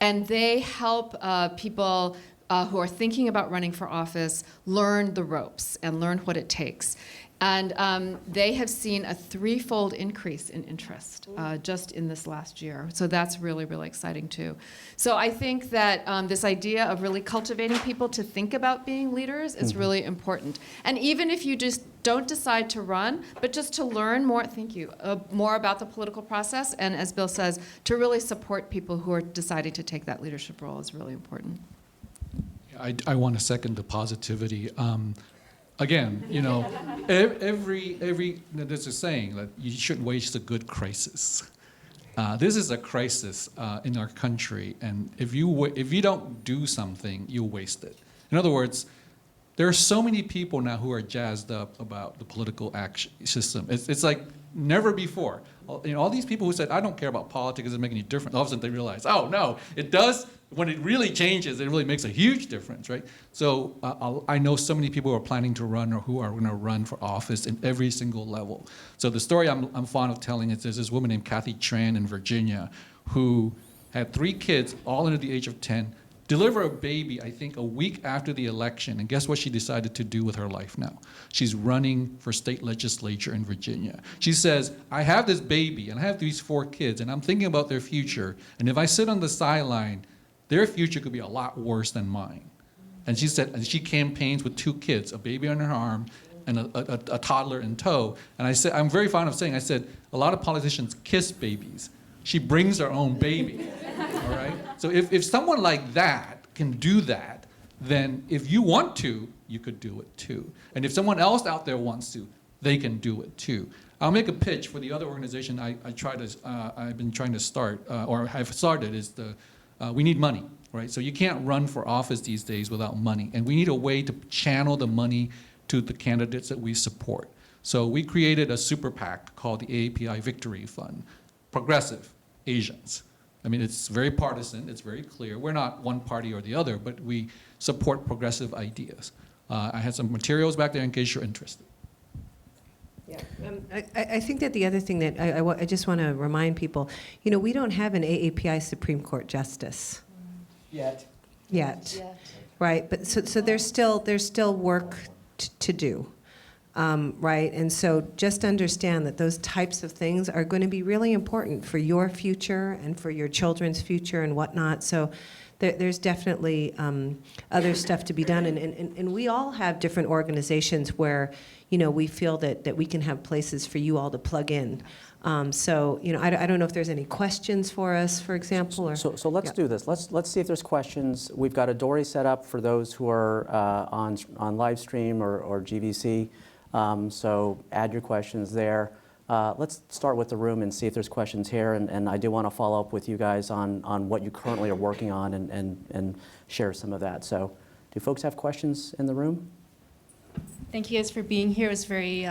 and they help people who are thinking about running for office learn the ropes and learn what it takes. And they have seen a 3-fold increase in interest just in this last year. So that's really, really exciting too. So I think that this idea of really cultivating people to think about being leaders is really important. And even if you just don't decide to run, but just to learn more, more about the political process, and as Bill says, to really support people who are deciding to take that leadership role is really important. I want to second the positivity. Again, there's a saying that you shouldn't waste a good crisis. This is a crisis in our country, and if you don't do something, you'll waste it. In other words, there are so many people now who are jazzed up about the political action system. It's like never before. All these people who said, I don't care about politics, it doesn't make any difference. All of a sudden they realize, oh no, it does. When it really changes, it really makes a huge difference, right? So I know so many people who are planning to run or who are going to run for office in every single level. So the story I'm fond of telling is there's this woman named Kathy Tran in Virginia who had 3 kids, all under the age of 10, deliver a baby, I think, a week after the election. And guess what she decided to do with her life now? She's running for state legislature in Virginia. She says, I have this baby, and I have these 4 kids, and I'm thinking about their future. And if I sit on the sideline, their future could be a lot worse than mine. And she said, and she campaigns with 2 kids, a baby on her arm and a toddler in tow. And I said, I'm very fond of saying, I said, a lot of politicians kiss babies. She brings her own baby, all right? So if someone like that can do that, then if you want to, you could do it too. And if someone else out there wants to, they can do it too. I'll make a pitch for the other organization I've been trying to start, or have started, is we need money, right? So you can't run for office these days without money. And we need a way to channel the money to the candidates that we support. So we created a super PAC called the AAPI Victory Fund, Progressive Asians. I mean, it's very partisan, it's very clear. We're not one party or the other, but we support progressive ideas. I had some materials back there in case you're interested. Yeah, I think that the other thing that I just want to remind people, we don't have an AAPI Supreme Court justice Yet. right? But so there's still work to do, right? And so just understand that those types of things are going to be really important for your future and for your children's future and whatnot. So there's definitely other stuff to be done, and we all have different organizations where, you know, we feel that we can have places for you all to plug in. So, you know, I don't know if there's any questions for us, for example, or So let's yeah. do this. Let's see if there's questions. We've got a Dory set up for those who are on live stream or GVC. So add your questions there. Let's start with the room and see if there's questions here. And I do want to follow up with you guys on what you currently are working on and share some of that. So do folks have questions in the room? Thank you guys for being here. It was very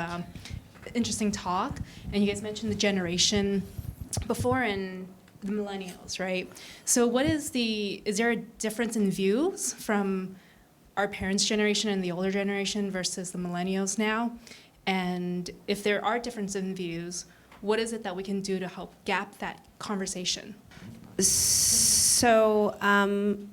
interesting talk. And you guys mentioned the generation before and the millennials, right? So what is there a difference in views from our parents' generation and the older generation versus the millennials now? And if there are differences in views, what is it that we can do to help gap that conversation? So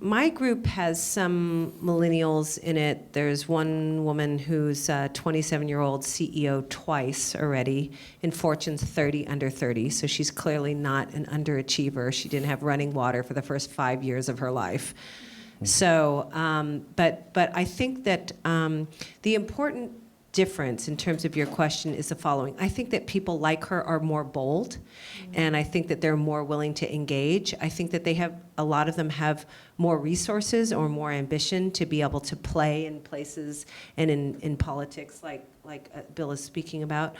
my group has some millennials in it. There's one woman who's a 27-year-old CEO twice already in Fortune's 30 under 30. So she's clearly not an underachiever. She didn't have running water for the first 5 years of her life. So, but I think that the important difference in terms of your question is the following. I think that people like her are more bold, and I think that they're more willing to engage. I think that a lot of them have more resources or more ambition to be able to play in places and in politics like Bill is speaking about.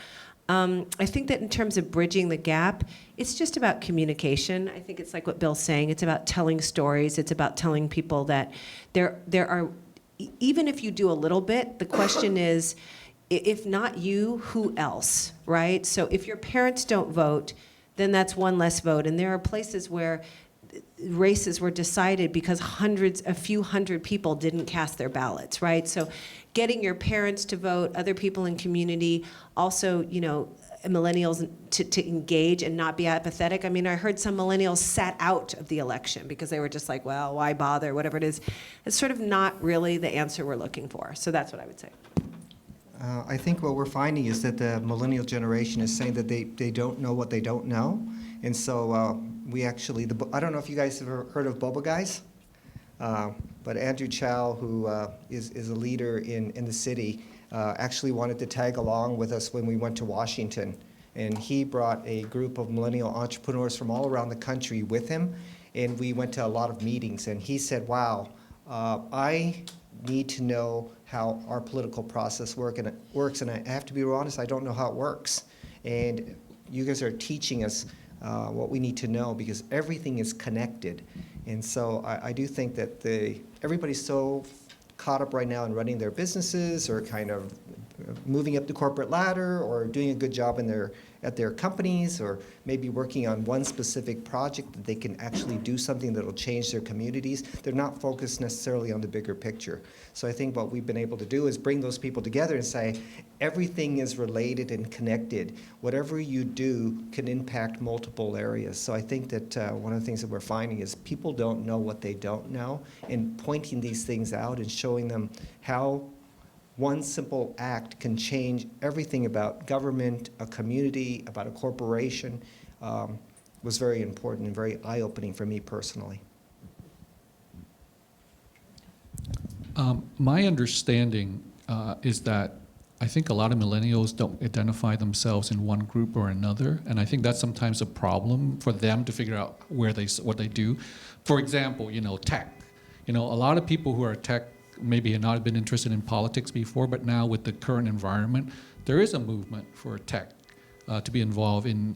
I think that in terms of bridging the gap, it's just about communication. I think it's like what Bill's saying. It's about telling stories. It's about telling people that there are, even if you do a little bit, the question is, if not you, who else, right? So if your parents don't vote, then that's one less vote. And there are places where races were decided because a few hundred people didn't cast their ballots, right? So getting your parents to vote, other people in community, also, you know, millennials to engage and not be apathetic. I mean, I heard some millennials sat out of the election because they were just like, well, why bother, whatever it is. It's sort of not really the answer we're looking for. So that's what I would say. I think what we're finding is that the millennial generation is saying that they don't know what they don't know. And so we actually, I don't know if you guys have ever heard of Boba Guys, but Andrew Chow, who is a leader in the city, actually wanted to tag along with us when we went to Washington. And he brought a group of millennial entrepreneurs from all around the country with him. And we went to a lot of meetings. And he said, wow, I need to know how our political process works. And I have to be real honest, I don't know how it works. And you guys are teaching us what we need to know because everything is connected. And so I do think that everybody's so caught up right now in running their businesses or kind of moving up the corporate ladder or doing a good job at their companies or maybe working on one specific project that they can actually do something that will change their communities. They're not focused necessarily on the bigger picture. So I think what we've been able to do is bring those people together and say, everything is related and connected. Whatever you do can impact multiple areas. So I think that one of the things that we're finding is people don't know what they don't know, and pointing these things out and showing them how one simple act can change everything about government, a community, about a corporation, was very important and very eye-opening for me personally. My understanding is that I think a lot of millennials don't identify themselves in one group or another, and I think that's sometimes a problem for them to figure out what they do. For example, you know, tech. You know, a lot of people who are tech maybe have not been interested in politics before, but now with the current environment, there is a movement for tech to be involved in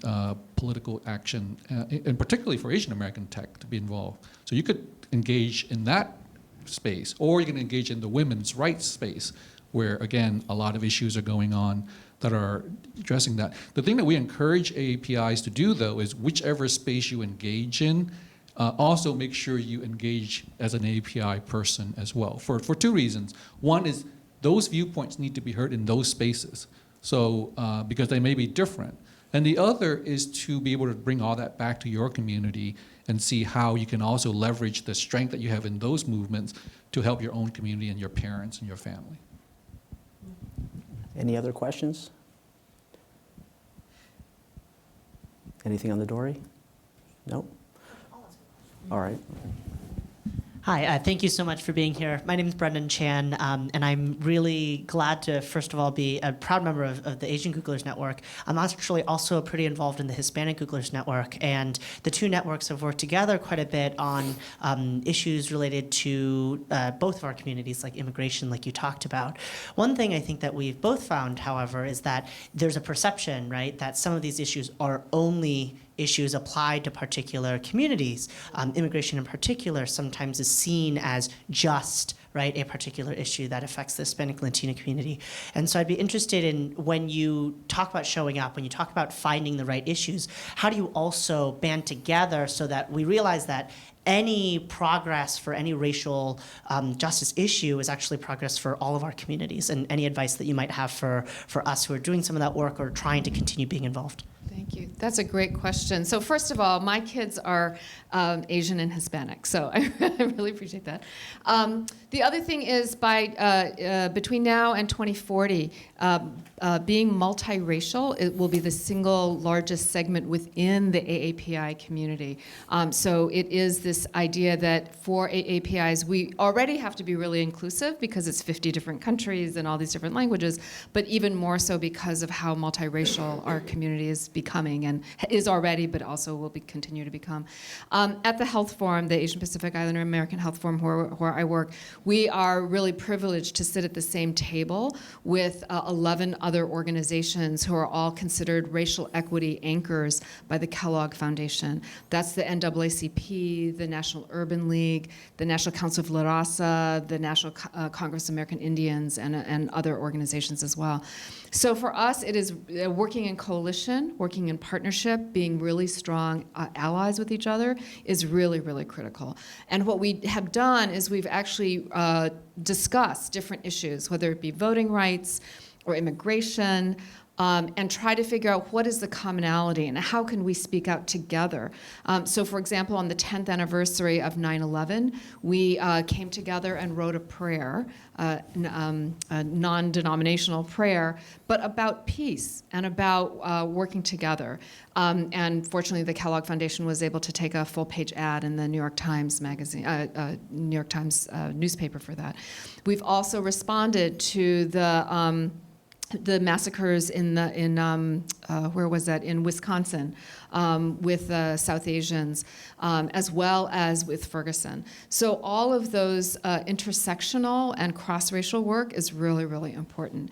political action, and particularly for Asian American tech to be involved. So you could engage in that space, or you can engage in the women's rights space, where again, a lot of issues are going on that are addressing that. The thing that we encourage AAPIs to do, though, is whichever space you engage in, also make sure you engage as an AAPI person as well, for two reasons. One is those viewpoints need to be heard in those spaces, so because they may be different. And the other is to be able to bring all that back to your community and see how you can also leverage the strength that you have in those movements to help your own community and your parents and your family. Any other questions? Anything on the Dory? Nope. All right. Hi, thank you so much for being here. My name is Brendan Chan, and I'm really glad to, first of all, be a proud member of the Asian Googlers Network. I'm actually also pretty involved in the Hispanic Googlers Network, and the two networks have worked together quite a bit on issues related to both of our communities, like immigration, like you talked about. One thing I think that we've both found, however, is that there's a perception, right, that some of these issues are only issues applied to particular communities. Immigration in particular sometimes is seen as just, right, a particular issue that affects the Hispanic Latino community. And so I'd be interested in, when you talk about showing up, when you talk about finding the right issues, how do you also band together so that we realize that any progress for any racial justice issue is actually progress for all of our communities, and any advice that you might have for us who are doing some of that work or trying to continue being involved? Thank you. That's a great question. So first of all, my kids are Asian and Hispanic, so I really appreciate that. The other thing is, between now and 2040, being multiracial, it will be the single largest segment within the AAPI community. So it is this idea that for AAPIs, we already have to be really inclusive because it's 50 different countries and all these different languages, but even more so because of how multiracial our community is becoming, and is already, but also will continue to become. At the Health Forum, the Asian Pacific Islander American Health Forum, where I work, we are really privileged to sit at the same table with 11 other organizations who are all considered racial equity anchors by the Kellogg Foundation. That's the NAACP, the National Urban League, the National Council of La Raza, the National Congress of American Indians, and other organizations as well. So for us, it is working in coalition, working in partnership, being really strong allies with each other is really, really critical. And what we have done is we've actually discussed different issues, whether it be voting rights or immigration, and try to figure out what is the commonality and how can we speak out together. So for example, on the 10th anniversary of 9/11, we came together and wrote a prayer, a non-denominational prayer, but about peace and about working together. And fortunately, the Kellogg Foundation was able to take a full-page ad in the New York Times magazine, New York Times newspaper for that. We've also responded to the massacres in where was that, in Wisconsin, with South Asians, as well as with Ferguson. So all of those intersectional and cross-racial work is really, really important.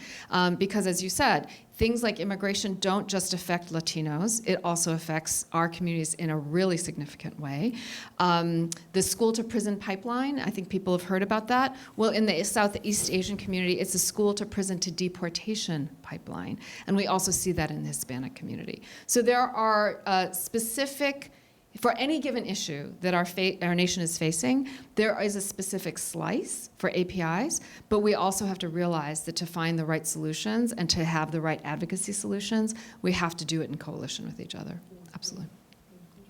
Because as you said, things like immigration don't just affect Latinos, it also affects our communities in a really significant way. The school-to-prison pipeline, I think people have heard about that. Well, in the Southeast Asian community, it's a school-to-prison-to-deportation pipeline. And we also see that in the Hispanic community. So there are specific, for any given issue that our nation is facing, there is a specific slice for APIs, but we also have to realize that to find the right solutions and to have the right advocacy solutions, we have to do it in coalition with each other. Absolutely.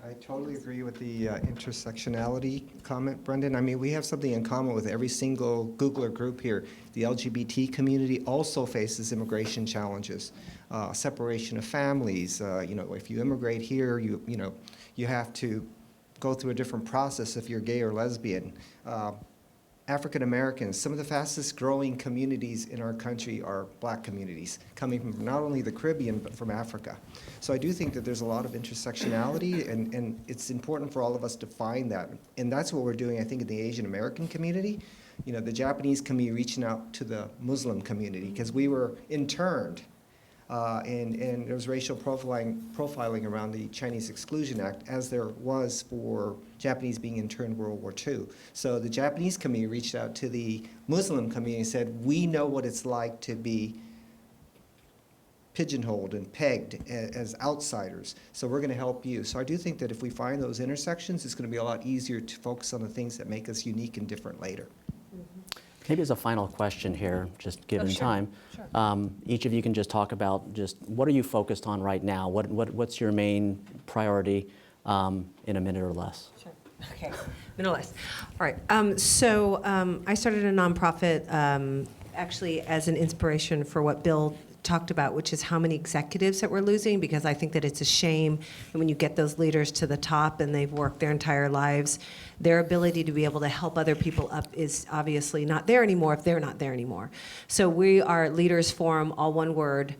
I totally agree with the intersectionality comment, Brendan. I mean, we have something in common with every single Googler group here. The LGBT community also faces immigration challenges, separation of families. You know, if you immigrate here, you have to go through a different process if you're gay or lesbian. African Americans, some of the fastest growing communities in our country are black communities, coming from not only the Caribbean, but from Africa. So I do think that there's a lot of intersectionality, and it's important for all of us to find that. And that's what we're doing, I think, in the Asian American community. You know, the Japanese community reaching out to the Muslim community, because we were interned. And there was racial profiling around the Chinese Exclusion Act, as there was for Japanese being interned in World War II. So the Japanese community reached out to the Muslim community and said, we know what it's like to be pigeonholed and pegged as outsiders, so we're going to help you. So I do think that if we find those intersections, it's going to be a lot easier to focus on the things that make us unique and different later. Maybe as a final question here, just given time, each of you can just talk about just what are you focused on right now? What's your main priority in a minute or less? Sure. Okay, minute or less. All right. So I started a nonprofit actually as an inspiration for what Bill talked about, which is how many executives that we're losing, because I think that it's a shame when you get those leaders to the top and they've worked their entire lives, their ability to be able to help other people up is obviously not there anymore if they're not there anymore. So we are Leaders Forum, all one word,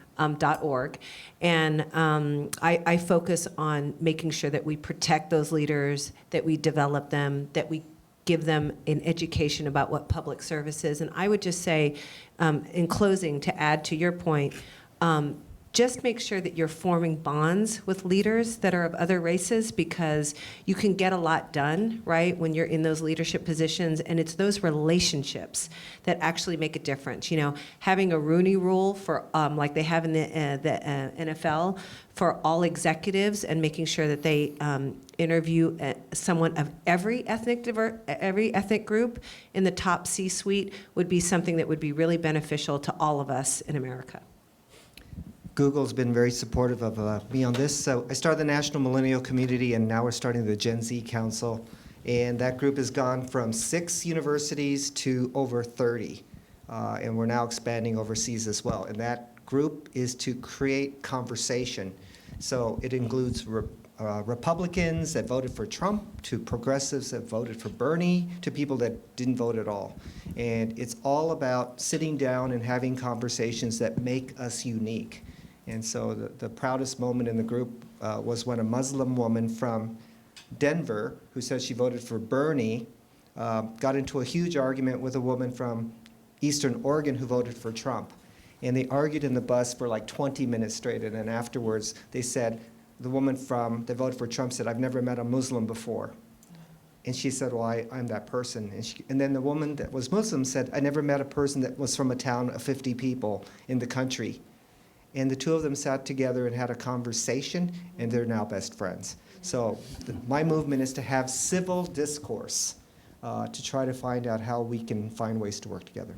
.org, and I focus on making sure that we protect those leaders, that we develop them, that we give them an education about what public service is. And I would just say, in closing, to add to your point, just make sure that you're forming bonds with leaders that are of other races, because you can get a lot done, right, when you're in those leadership positions, and it's those relationships that actually make a difference. You know, having a Rooney Rule for, like they have in the NFL, for all executives, and making sure that they interview someone of every ethnic group in the top C-suite would be something that would be really beneficial to all of us in America. Google's been very supportive of me on this. So I started the National Millennial Community, and now we're starting the Gen Z Council. And that group has gone from 6 universities to over 30. And we're now expanding overseas as well. And that group is to create conversation. So it includes Republicans that voted for Trump, to progressives that voted for Bernie, to people that didn't vote at all. And it's all about sitting down and having conversations that make us unique. And so the proudest moment in the group was when a Muslim woman from Denver, who said she voted for Bernie, got into a huge argument with a woman from Eastern Oregon who voted for Trump. And they argued in the bus for like 20 minutes straight. And then afterwards, they said, the woman that voted for Trump said, "I've never met a Muslim before." And she said, "Well, I'm that person." And then the woman that was Muslim said, "I never met a person that was from a town of 50 people in the country." And the two of them sat together and had a conversation, and they're now best friends. So my movement is to have civil discourse to try to find out how we can find ways to work together.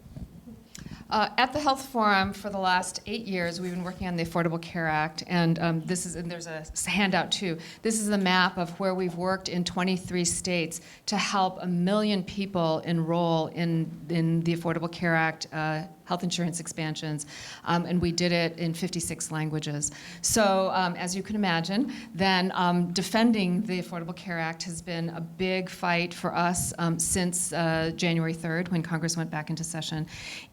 At the Health Forum for the last 8 years, we've been working on the Affordable Care Act, and and there's a handout too. This is a map of where we've worked in 23 states to help 1 million people enroll in the Affordable Care Act health insurance expansions, and we did it in 56 languages. So as you can imagine, then defending the Affordable Care Act has been a big fight for us since January 3rd, when Congress went back into session.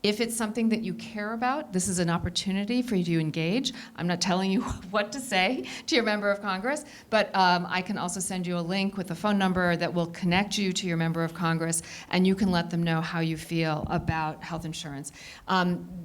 If it's something that you care about, this is an opportunity for you to engage. I'm not telling you what to say to your member of Congress, but I can also send you a link with a phone number that will connect you to your member of Congress, and you can let them know how you feel about health insurance.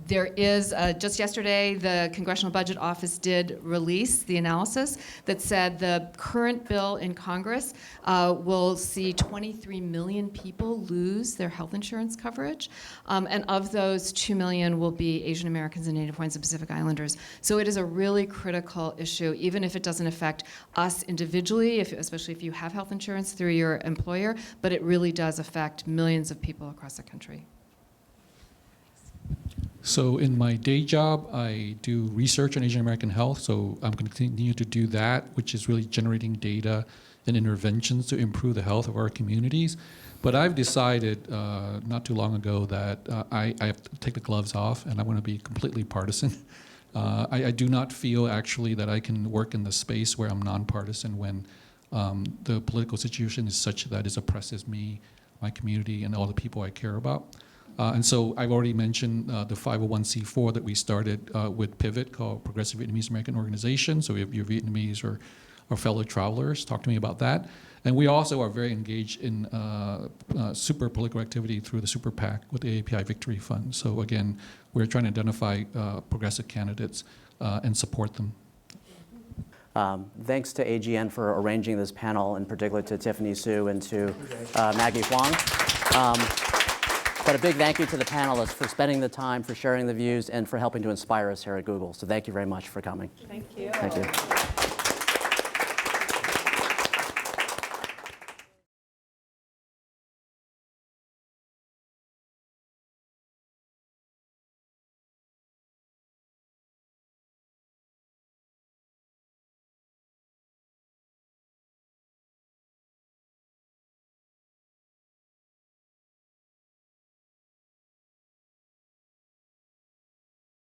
There is, just yesterday, the Congressional Budget Office did release the analysis that said the current bill in Congress will see 23 million people lose their health insurance coverage, and of those, 2 million will be Asian Americans and Native Hawaiians and Pacific Islanders. So it is a really critical issue, even if it doesn't affect us individually, especially if you have health insurance through your employer, but it really does affect millions of people across the country. So in my day job, I do research on Asian American health, so I'm going to continue to do that, which is really generating data and interventions to improve the health of our communities. But I've decided not too long ago that I have to take the gloves off, and I want to be completely partisan. I do not feel actually that I can work in the space where I'm nonpartisan when the political situation is such that it oppresses me, my community, and all the people I care about. And so I've already mentioned the 501c4 that we started with Pivot, called Progressive Vietnamese American Organization. So if you're Vietnamese or fellow travelers, talk to me about that. And we also are very engaged in super political activity through the Super PAC with the AAPI Victory Fund. So again, we're trying to identify progressive candidates and support them. Thanks to AGN for arranging this panel, in particular to Tiffany Sue and to Maggie Huang. But a big thank you to the panelists for spending the time, for sharing the views, and for helping to inspire us here at Google. So thank you very much for coming. Thank you. Thank you.